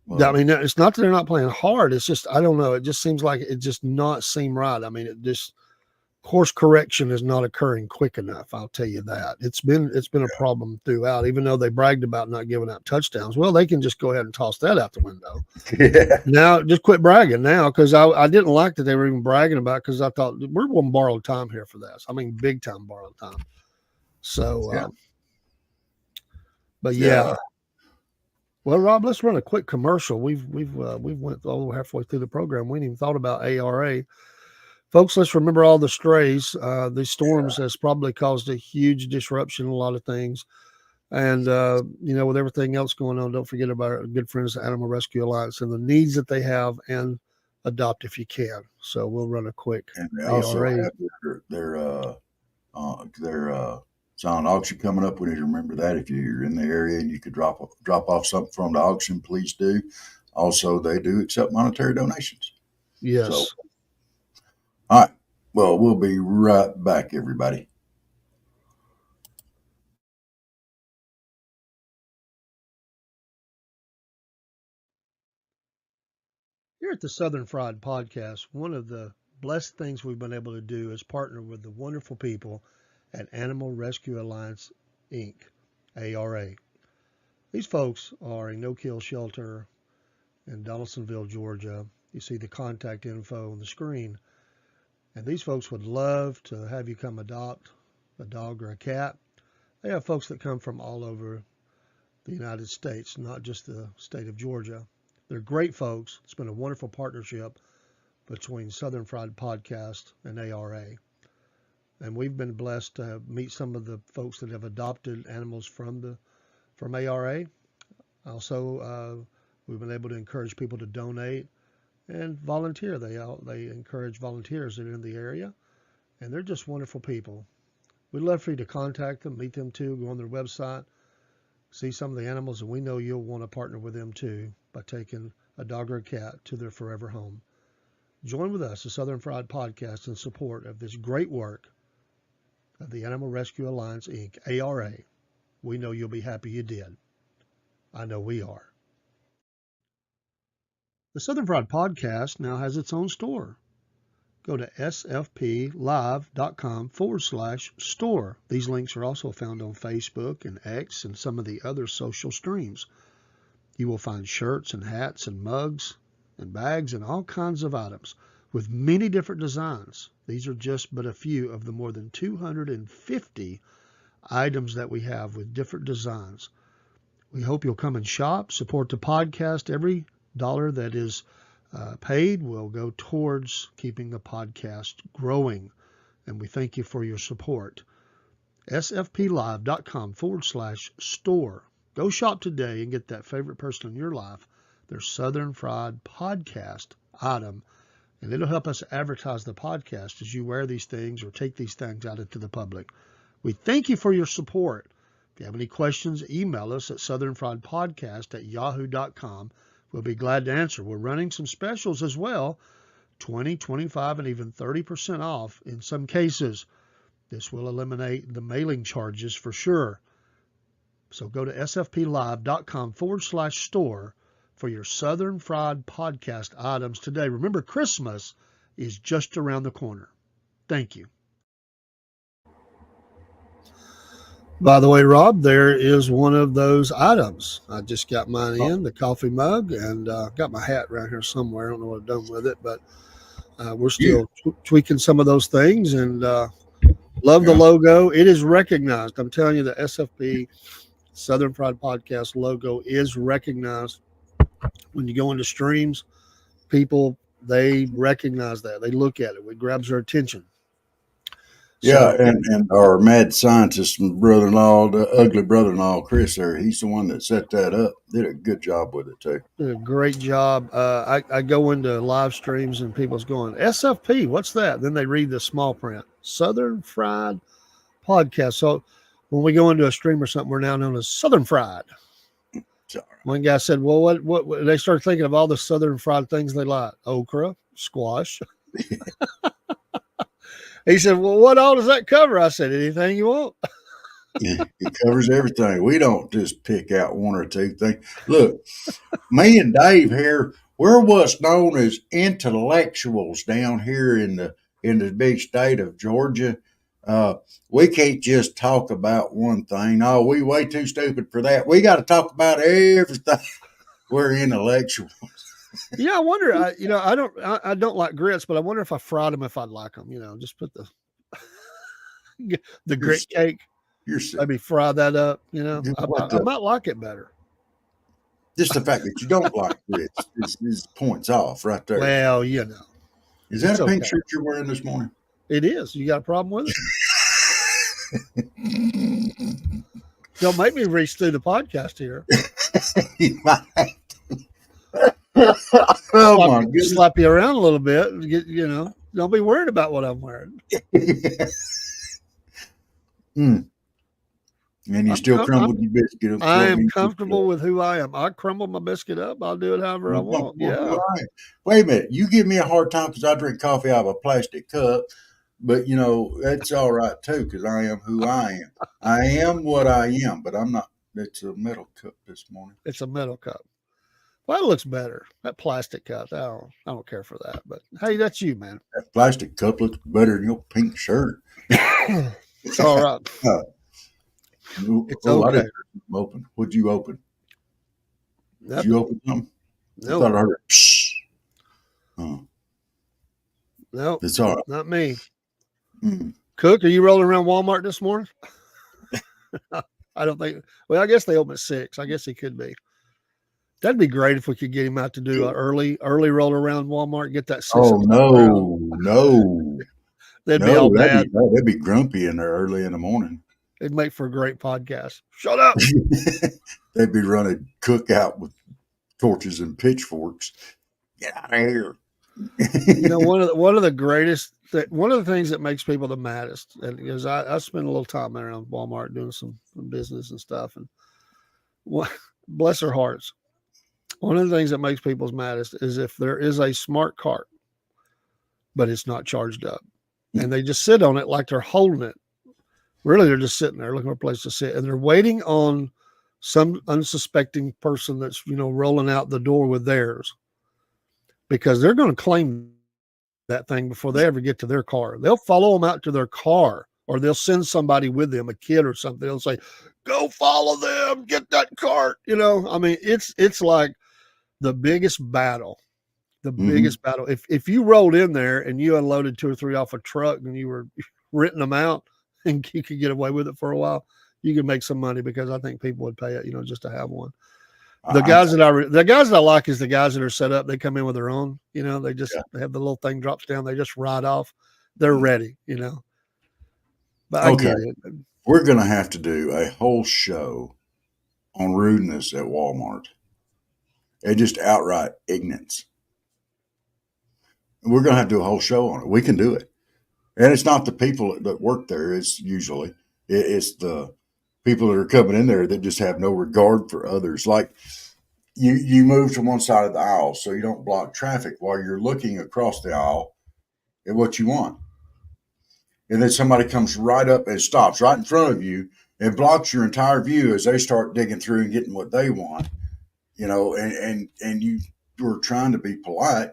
Well, I mean, it's not that they're not playing hard. It's just, I don't know. It just seems like it just not seem right. I mean, it just, course correction is not occurring quick enough. I'll tell you that. It's been a problem throughout, even though they bragged about not giving up touchdowns. Well, they can just go ahead and toss that out the window. yeah. Now, just quit bragging now, because I didn't like that they were even bragging about it, because I thought we're going to borrow time here for this. I mean, big time borrowed time. So, but yeah. Well, Rob, let's run a quick commercial. We've went all halfway through the program. We ain't even thought about ARA. Folks, let's remember all the strays. These storms has probably caused a huge disruption in a lot of things. And, with everything else going on, don't forget about our good friends, the Animal Rescue Alliance, and the needs that they have, and adopt if you can. So we'll run a quick And they also ARA. have their silent auction coming up. We need to remember that if you're in the area and you could drop off something from the auction, please do. Also, they do accept monetary donations. Yes. So, all right. Well, we'll be right back, everybody. Here at the Southern Fried Podcast, one of the blessed things we've been able to do is partner with the wonderful people at Animal Rescue Alliance, Inc., ARA. These folks are a no-kill shelter in Donaldsonville, Georgia. You see the contact info on the screen. And these folks would love to have you come adopt a dog or a cat. They have folks that come from all over the United States, not just the state of Georgia. They're great folks. It's been a wonderful partnership between Southern Fried Podcast and ARA. And we've been blessed to meet some of the folks that have adopted animals from ARA. Also, we've been able to encourage people to donate and volunteer. They encourage volunteers that are in the area, and they're just wonderful people. We'd love for you to contact them, meet them too, go on their website, see some of the animals, and we know you'll want to partner with them too by taking a dog or a cat to their forever home. Join with us, the Southern Fried Podcast, in support of this great work of the Animal Rescue Alliance, Inc., ARA. We know you'll be happy you did. I know we are. The Southern Fried Podcast now has its own store. Go to sfplive.com/store. These links are also found on Facebook and X and some of the other social streams. You will find shirts and hats and mugs and bags and all kinds of items with many different designs. These are just but a few of the more than 250 items that we have with different designs. We hope you'll come and shop, support the podcast. Every dollar that is paid will go towards keeping the podcast growing, and we thank you for your support. sfplive.com/store. Go shop today and get that favorite person in your life their Southern Fried Podcast item, and it'll help us advertise the podcast as you wear these things or take these things out into the public. We thank you for your support. If you have any questions, email us at southernfriedpodcast@yahoo.com. We'll be glad to answer. We're running some specials as well, 20, 25, and even 30% off in some cases. This will eliminate the mailing charges for sure. So go to sfplive.com/store for your Southern Fried Podcast items today. Remember, Christmas is just around the corner. Thank you. By the way, Rob, there is one of those items. I just got mine in, the coffee mug, and got my hat around here somewhere. I don't know what I've done with it, but we're still tweaking some of those things, and love the logo. It is recognized. I'm telling you, the SFP Southern Fried Podcast logo is recognized. When you go into streams, people, they recognize that. They look at it. It grabs their attention. Yeah, and our mad scientist and brother-in-law, the ugly brother-in-law, Chris, there, he's the one that set that up. Did a good job with it, too. Did a great job. I go into live streams and people's going, SFP, what's that? Then they read the small print, Southern Fried Podcast. So when we go into a stream or something, we're now known as Southern Fried. One guy said, well, what they started thinking of all the southern fried things they like. Okra, squash. He said, well, what all does that cover? I said, anything you want. It covers everything. We don't just pick out one or two things. Look, me and Dave here, we're what's known as intellectuals down here in the big state of Georgia. We can't just talk about one thing. Oh, we way too stupid for that. We got to talk about everything. We're intellectuals. Yeah, I wonder. I don't like grits, but I wonder if I fried them, if I'd like them. Just put the grit cake. You're sick. Maybe fry that up. I might like it better. Just the fact that you don't like grits is points off right there. Well, Is that a pink shirt you're wearing this morning? It is. You got a problem with it? Don't make me redo the podcast here. You might. Oh my goodness. Slap you around a little bit. Don't be worried about what I'm wearing. And you still crumbled your biscuit. I am comfortable with who I am. I crumble my biscuit up. I'll do it however I want. Yeah. Wait a minute. You give me a hard time because I drink coffee out of a plastic cup. But, that's all right, too, because I am who I am. I am what I am, but I'm not. It's a metal cup this morning. It's a metal cup. Well, that looks better. That plastic cup, I don't care for that. But, hey, that's you, man. That plastic cup looks better than your pink shirt. It's all right. It's okay. I didn't open. What'd you open? Did you open something? No. I thought I heard a psh. No, it's all right. Not me. Cook, are you rolling around Walmart this morning? I don't think. Well, I guess they open at 6. I guess he could be. That'd be great if we could get him out to do an early roll around Walmart. Get that. Oh no! They'd be all bad. They'd be grumpy in there early in the morning. It'd make for a great podcast. Shut up. They'd be running cookout with torches and pitchforks. Get out of here. One of the things that makes people the maddest, and because I spend a little time around Walmart doing some business and stuff, and bless their hearts, one of the things that makes people's maddest is if there is a smart cart, but it's not charged up, and they just sit on it like they're holding it. Really, they're just sitting there looking for a place to sit, and they're waiting on some unsuspecting person that's rolling out the door with theirs, because they're going to claim that thing before they ever get to their car. They'll follow them out to their car, or they'll send somebody with them, a kid or something. They'll say, "Go follow them, get that cart." It's like the biggest battle. The biggest battle. If you rolled in there and you unloaded 2 or 3 off a truck and you were renting them out, and you could get away with it for a while, you could make some money, because I think people would pay it, just to have one. The guys that I like is the guys that are set up. They come in with their own, they just have the little thing drops down. They just ride off. They're ready, But I get it. We're going to have to do a whole show on rudeness at Walmart and just outright ignorance. We're going to have to do a whole show on it. We can do it. And it's not the people that work there. It's the people that are coming in there that just have no regard for others. Like you move to one side of the aisle so you don't block traffic while you're looking across the aisle at what you want. And then somebody comes right up and stops right in front of you and blocks your entire view as they start digging through and getting what they want, and you were trying to be polite,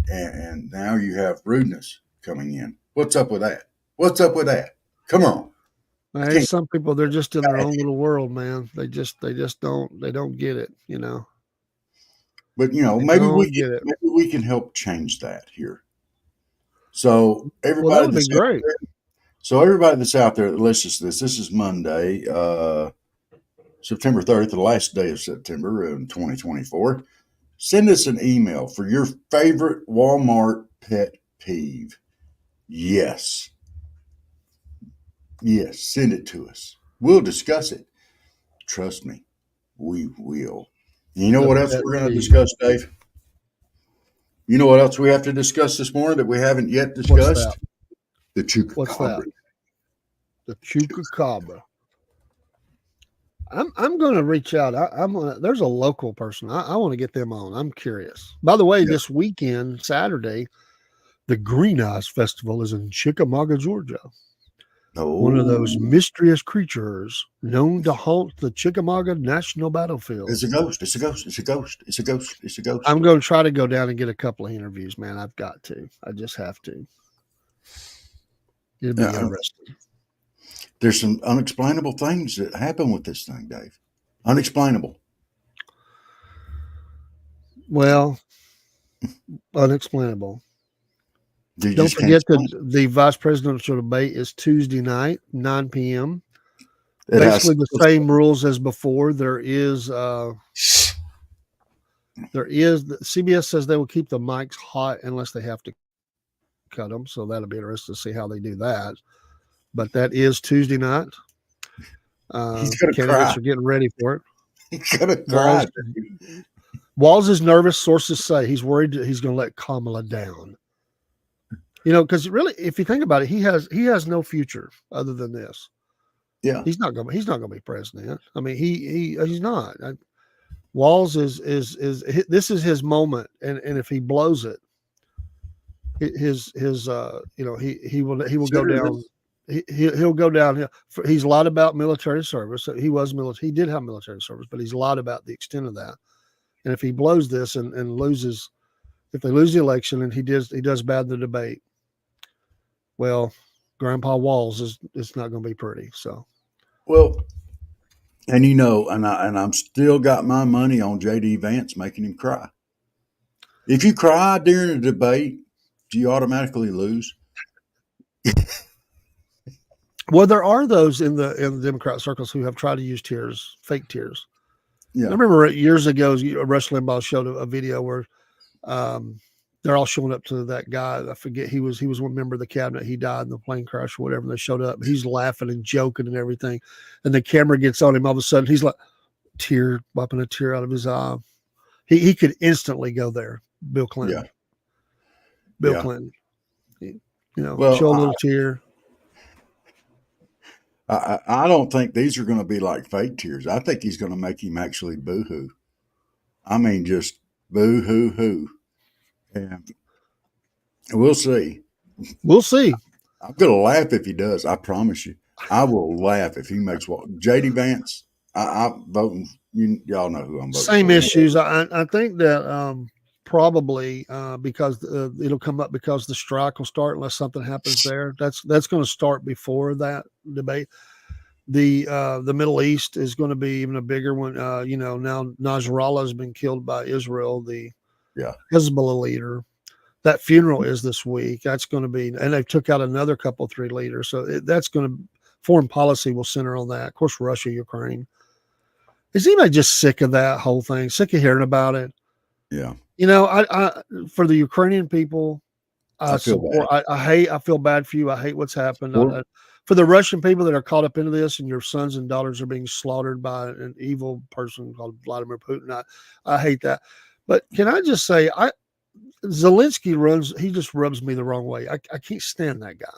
and now you have rudeness coming in. What's up with that? Come on. Hey, some people, they're just in their own little world, man. They just don't get it, But maybe we can help change that here. So everybody, that would be great. Everybody that's out there that listens to this is Monday, September 30th, the last day of September in 2024. Send us an email for your favorite Walmart pet peeve. Yes, send it to us. We'll discuss it. Trust me, we will. And you know what else we're going to discuss, Dave? You know what else we have to discuss this morning that we haven't yet discussed? The chupacabra. What's that? The chupacabra. I'm going to reach out. There's a local person. I want to get them on. I'm curious. By the way, Yep. this weekend, Saturday, the Green Eyes Festival is in Chickamauga, Georgia. One of those mysterious creatures known to haunt the Chickamauga National Battlefield. It's a ghost. It's a ghost. It's a ghost. It's a ghost. It's a ghost. I'm going to try to go down and get a couple of interviews, man. I've got to. I just have to. It'll be interesting. There's some unexplainable things that happen with this thing, Dave. Unexplainable. Well, unexplainable. You Don't just can't forget explain that the vice presidential debate is Tuesday night, 9 p.m. it. Basically the same rules as before. CBS says they will keep the mics hot unless they have to cut them. So that'll be interesting to see how they do that. But that is Tuesday night. He's gonna Candidates cry. are getting ready for it. He's gonna cry. Walz is nervous. Sources say he's worried that he's going to let Kamala down. Because really, if you think about it, he has no future other than this. Yeah, he's not going to be president. I mean, he's not. Walz is this is his moment, and if he blows it, he will go down. He'll go down. He's lied about military service. He was military. He did have military service, but he's lied about the extent of that. And if he blows this and loses, if they lose the election and he does bad in the debate, well, Grandpa Walz it's not going to be pretty. So, well, and I'm still got my money on J.D. Vance making him cry. If you cry during a debate, do you automatically lose? Well, there are those in the Democrat circles who have tried to use tears, fake tears. Yeah. I remember years ago, Rush Limbaugh showed a video where they're all showing up to that guy. I forget, he was one member of the cabinet. He died in the plane crash or whatever. And they showed up. He's laughing and joking and everything. And the camera gets on him. All of a sudden, he's like wiping a tear out of his eye. He could instantly go there. Bill Clinton. Yeah. Bill Clinton. Well, show a little tear. I don't think these are going to be like fake tears. I think he's going to make him actually boo-hoo. I mean, just boo-hoo-hoo. And we'll see. We'll see. I'm going to laugh if he does. I promise you. I will laugh if he makes what J.D. Vance. I'm voting. Y'all know who I'm voting Same for. issues. I think that probably because it'll come up because the strike will start unless something happens there. That's going to start before that debate. The Middle East is going to be even a bigger one. Now Nasrallah has been killed by Israel, the Hezbollah leader. That funeral is this week. That's going to be, and they took out another couple, 3 leaders. So that's going to, foreign policy will center on that. Of course, Russia, Ukraine. Is anybody just sick of that whole thing? Sick of hearing about it? Yeah. I for the Ukrainian people, I feel bad. I feel bad for you. I hate what's happened. For the Russian people that are caught up into this and your sons and daughters are being slaughtered by an evil person called Vladimir Putin, I hate that. But can I just say, Zelensky he just rubs me the wrong way. I can't stand that guy.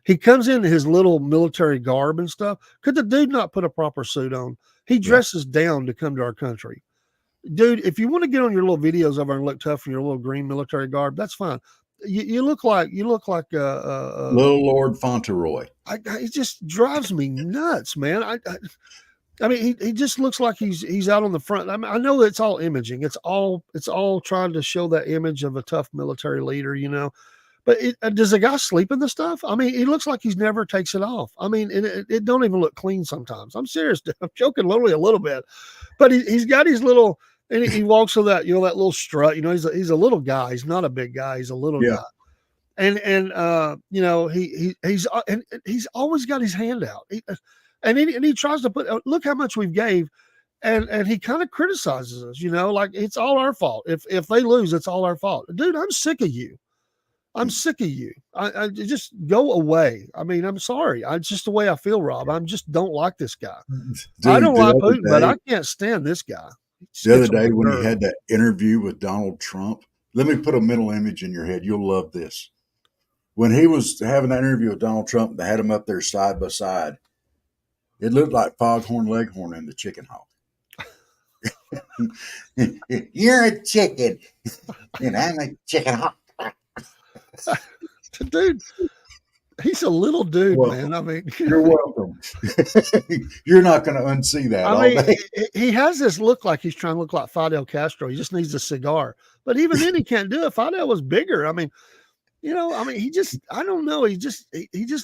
He comes in his little military garb and stuff. Could the dude not put a proper suit on? He dresses down to come to our country. Dude, if you want to get on your little videos over and look tough in your little green military garb, that's fine. You look like Little Lord Fauntleroy. It just drives me nuts, man. I mean, he just looks like he's out on the front. I mean, I know it's all imaging. It's all trying to show that image of a tough military leader, But does the guy sleep in the stuff? I mean, he looks like he's never takes it off. I mean, it don't even look clean sometimes. I'm serious. I'm joking literally a little bit, but he's got his little. And he walks with that, that little strut. He's a little guy. He's not a big guy. He's a little guy. And he's always got his hand out. He tries to put. Look how much we've gave, and he kind of criticizes us. Like it's all our fault. If they lose, it's all our fault. Dude, I'm sick of you. I'm sick of you. I just go away. I mean, I'm sorry. It's just the way I feel, Rob. I just don't like this guy. Dude, I don't like Putin, but I can't stand this guy. The other day when he had that interview with Donald Trump, let me put a mental image in your head. You'll love this. When he was having that interview with Donald Trump, they had him up there side by side. It looked like Foghorn Leghorn and the Chicken Hawk. You're a chicken, and I'm a chicken hawk. Dude, he's a little dude, Well, man. I mean, you're welcome. You're not going to unsee that all day. he has this look like he's trying to look like Fidel Castro. He just needs a cigar. But even then, he can't do it. Fidel was bigger. I mean, he just, I don't know. He just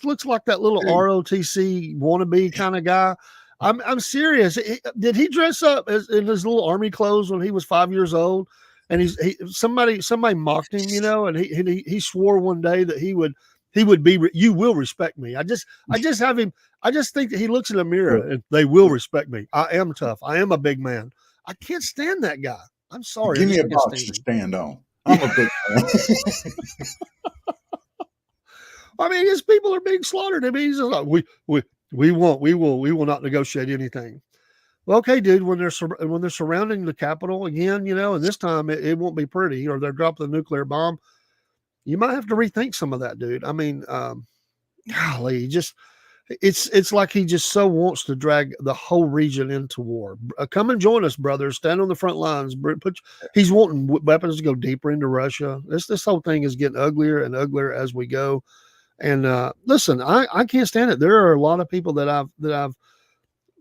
looks like that little ROTC wannabe kind of guy. I'm serious. Did he dress up in his little army clothes when he was 5 years old? And somebody mocked him, and he swore one day that he would be, you will respect me. I just have him. I just think that he looks in the mirror and they will respect me. I am tough. I am a big man. I can't stand that guy. I'm sorry. Give me a box to stand on. I'm a big man. I mean, his people are being slaughtered. I mean, he's just like, we will not negotiate anything. Well, okay, dude, when they're surrounding the Capitol again, and this time it won't be pretty, or they're dropping the nuclear bomb. You might have to rethink some of that, dude. I mean, golly, it's like he just so wants to drag the whole region into war. Come and join us, brothers. Stand on the front lines. He's wanting weapons to go deeper into Russia. This whole thing is getting uglier and uglier as we go. And listen, I can't stand it. There are a lot of people that I've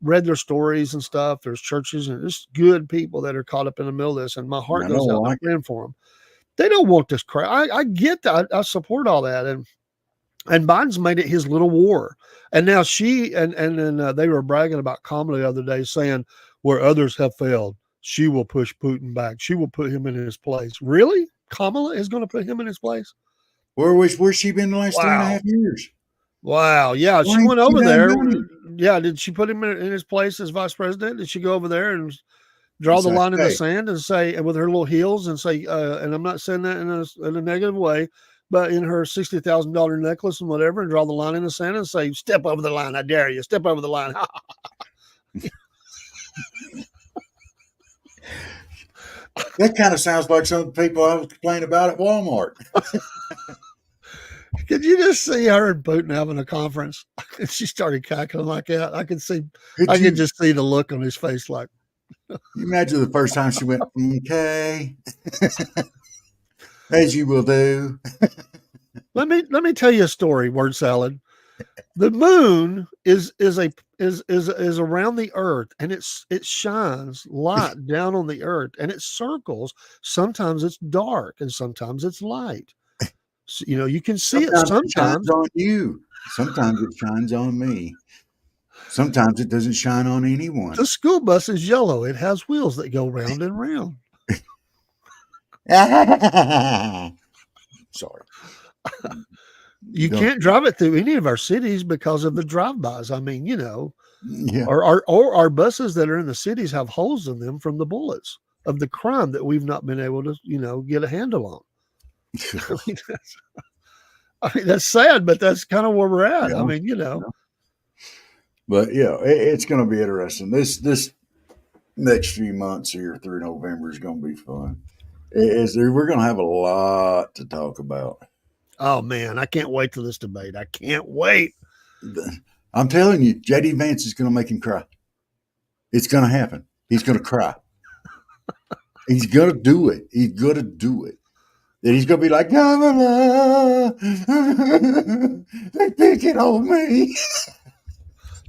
read their stories and stuff. There's churches and there's good people that are caught up in the middle of this, and my heart goes out to praying for them. They don't want this crap. I get that. I support all that. And Biden's made it his little war. And now she and then they were bragging about Kamala the other day, saying where others have failed, she will push Putin back. She will put him in his place. Really? Kamala is going to put him in his place? Where's she been the last 3.5 years? Wow. Yeah. She went over there. Yeah. Did she put him in his place as vice president? Did she go over there and draw the line in the sand and say, with her little heels and say, and I'm not saying that in a negative way, but in her $60,000 necklace and whatever, and draw the line in the sand and say, step over the line. I dare you. Step over the line. That kind of sounds like some people I was complaining about at Walmart. Could you just see her and Putin having a conference? And she started cackling like that. I could just see the look on his face like, you imagine the first time she went, okay, as you will do. Let me tell you a story, word salad. The moon is around the earth, and it shines light down on the earth, and it circles. Sometimes it's dark and sometimes it's light. So, you can see sometimes it shines on you. Sometimes it shines on me. Sometimes it doesn't shine on anyone. The school bus is yellow. It has wheels that go round and round. Sorry. You can't drive it through any of our cities because of the drive-bys. I mean, our buses that are in the cities have holes in them from the bullets of the crime that we've not been able to, get a handle on. I mean, that's sad, but that's kind of where we're at. Yeah. I mean, But yeah, it's going to be interesting. This next few months here through November is going to be fun. We're going to have a lot to talk about. Oh man, I can't wait till this debate. I can't wait. I'm telling you, J.D. Vance is going to make him cry. It's going to happen. He's going to cry. He's going to do it. He's going to do it. Then he's going to be like, they pick it on me.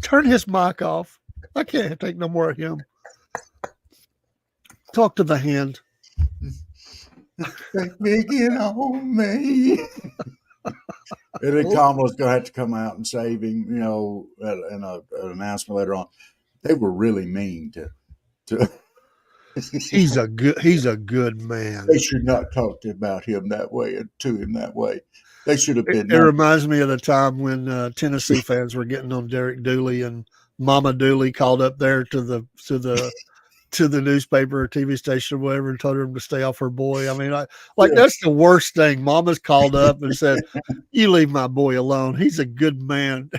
Turn his mic off. I can't take no more of him. Talk to the hand. They pick it on me. And then Kamala's going to have to come out and save him, in an announcement later on. They were really mean to He's a good man. They should not talk about him that way and to him that way. They should have been. It reminds me of the time when Tennessee fans were getting on Derek Dooley, and Mama Dooley called up there to the newspaper or TV station or whatever and told him to stay off her boy. I mean, that's the worst thing. Mama's called up and said, "You leave my boy alone. He's a good man."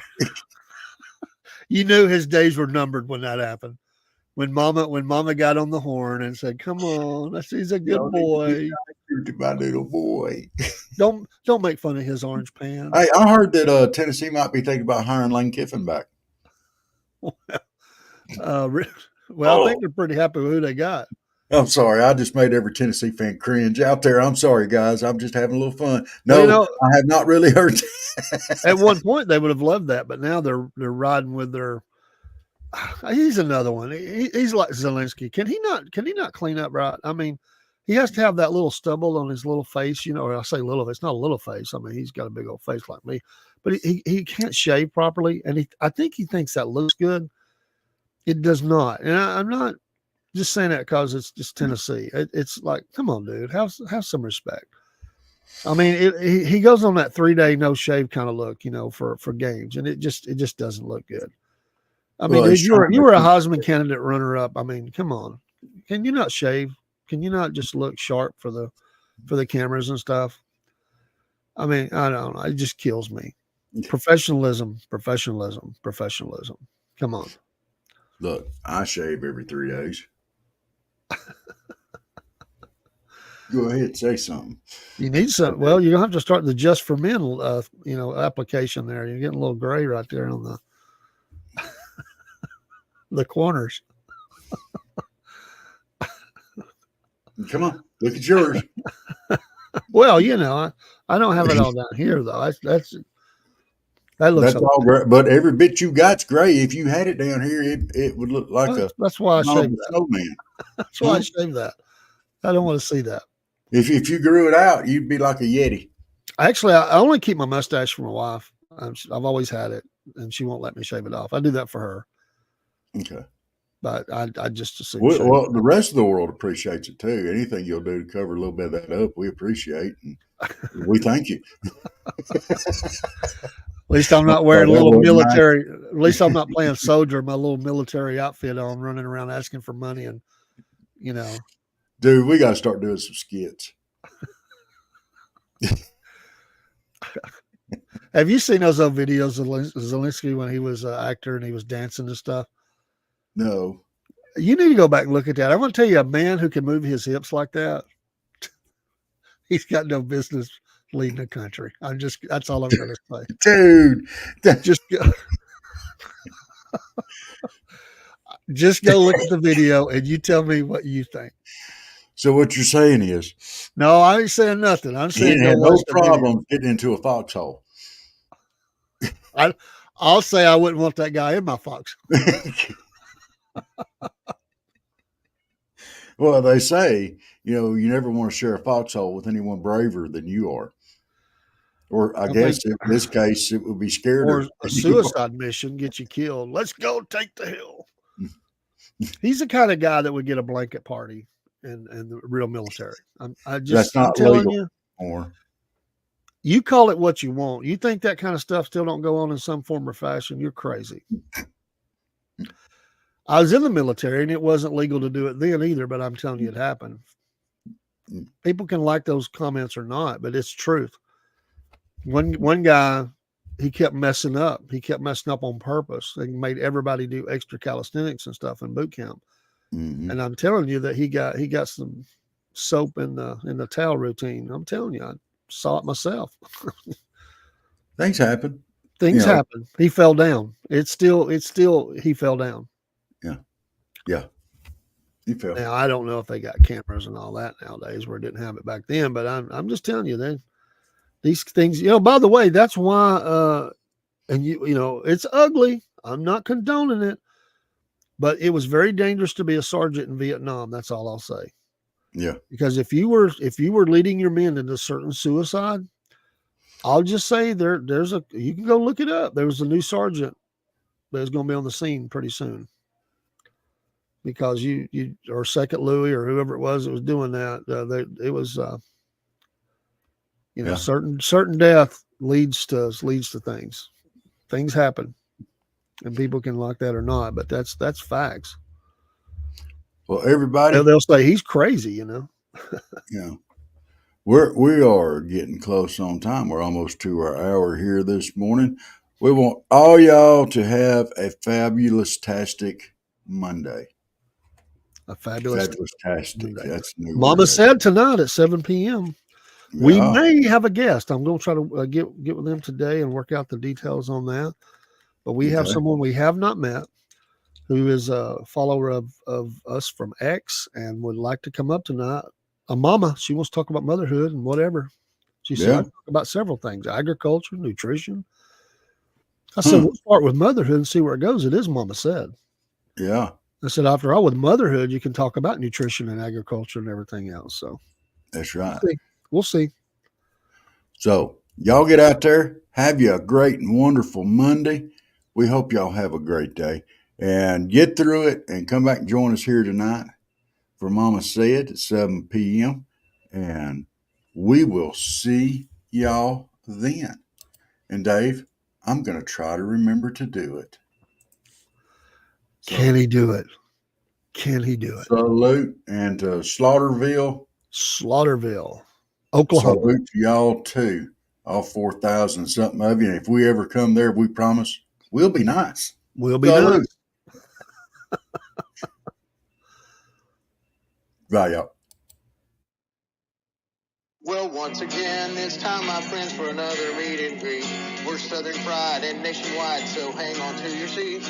You knew his days were numbered when that happened. When Mama got on the horn and said, "Come on, he's a good boy." My little boy. Don't make fun of his orange pants. Hey, I heard that Tennessee might be thinking about hiring Lane Kiffin back. Well, I think they're pretty happy with who they got. I'm sorry. I just made every Tennessee fan cringe out there. I'm sorry, guys. I'm just having a little fun. No, Well, I have not really heard. At one point they would have loved that, but now they're riding with their. He's another one. He's like Zelensky. Can he not clean up right? I mean, he has to have that little stubble on his little face. I say little. It's not a little face. I mean, he's got a big old face like me, but he can't shave properly, and I think he thinks that looks good. It does not, and I'm not just saying that because it's just Tennessee. It's like, come on, dude, have some respect. I mean, he goes on that 3-day no shave kind of look, for games, and it just doesn't look good. I mean, dude, you were a Heisman candidate runner up. I mean, come on, can you not shave? Can you not just look sharp for the cameras and stuff? I mean, I don't know. It just kills me. Professionalism. Come on. Look, I shave every 3 days. Go ahead, say something. You need some. Well, you're gonna have to start the Just for Men, application there. You're getting a little gray right there on the corners. Come on, look at yours. Well, I don't have it all down here though. That looks. That's all great, but every bit you got's gray. If you had it down here, it would look like That's why I shaved that. Snowman. That's why I shaved that. I don't want to see that. If you grew it out, you'd be like a Yeti. Actually, I only keep my mustache for my wife. I've always had it, and she won't let me shave it off. I do that for her. Okay. But I just assume. Well, the rest of the world appreciates it too. Anything you'll do to cover a little bit of that up, we appreciate, and we thank you. At least I'm not wearing a little military. At least I'm not playing soldier. My little military outfit on, running around asking for money, and Dude, we got to start doing some skits. Have you seen those old videos of Zelensky when he was an actor and he was dancing and stuff? No. You need to go back and look at that. I'm going to tell you, a man who can move his hips like that, he's got no business leading the country. That's all I'm going to say. Dude. Just go look at the video and you tell me what you think. So what you're saying is, no, I ain't saying nothing. I'm saying he had no problem getting into a foxhole. I'll say I wouldn't want that guy in my foxhole. Well, they say, you never want to share a foxhole with anyone braver than you are. Or I guess in this case, it would be scared. Or a suicide mission get you killed. Let's go take the hill. He's the kind of guy that would get a blanket party in the real military. That's not legal. You call it what you want. You think that kind of stuff still don't go on in some form or fashion? You're crazy. I was in the military and it wasn't legal to do it then either, but I'm telling you, it happened. People can like those comments or not, but it's truth. One guy, he kept messing up. He kept messing up on purpose. They made everybody do extra calisthenics and stuff in boot camp. Mm-hmm. And I'm telling you that he got some soap in the towel routine. I'm telling you, I saw it myself. Things happen. Things happen. He fell down. It's still he fell down. Yeah. He fell. Now I don't know if they got cameras and all that nowadays where it didn't have it back then, but I'm just telling you, these things, by the way, that's why and it's ugly. I'm not condoning it, but it was very dangerous to be a sergeant in Vietnam. That's all I'll say. Yeah. Because if you were leading your men into certain suicide, I'll just say you can go look it up. There was a new sergeant that was going to be on the scene pretty soon. Because you or Second Louis or whoever it was that was doing that, it was certain death leads to things. Things happen, and people can like that or not, but that's facts. Well, everybody, they'll say he's crazy, Yeah, we are getting close on time. We're almost to our hour here this morning. We want all y'all to have a fabulous-tastic Monday. A fabulous-tastic. That's new. Mama said tonight at 7 p.m. Yeah. We may have a guest. I'm going to try to get with them today and work out the details on that. But we have someone we have not met. who is a follower of us from X and would like to come up tonight. A mama, she wants to talk about motherhood and whatever. She said, I Yeah. talk about several things, agriculture, nutrition. I said, Huh. we'll start with motherhood and see where it goes. It is mama said. Yeah. I said, after all, with motherhood, you can talk about nutrition and agriculture and everything else. So That's right. we'll see. So y'all get out there. Have you a great and wonderful Monday. We hope y'all have a great day and get through it and come back and join us here tonight for Mama Said at 7 p.m. And we will see y'all then. And Dave, I'm going to try to remember to do it. So, Can he do it? Can he do it? Salute and to Slaughterville. Slaughterville, Oklahoma. Salute to y'all too. All 4,000 something of you. And if we ever come there, we promise we'll be nice. We'll be Salute. nice. Bye, y'all. Well, once again, it's time, my friends, for another meet and greet. We're Southern Fried and nationwide, so hang on to your seat.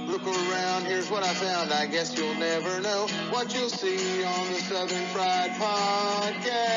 Look around, here's what I found. I guess you'll never know what you'll see on the Southern Fried Podcast.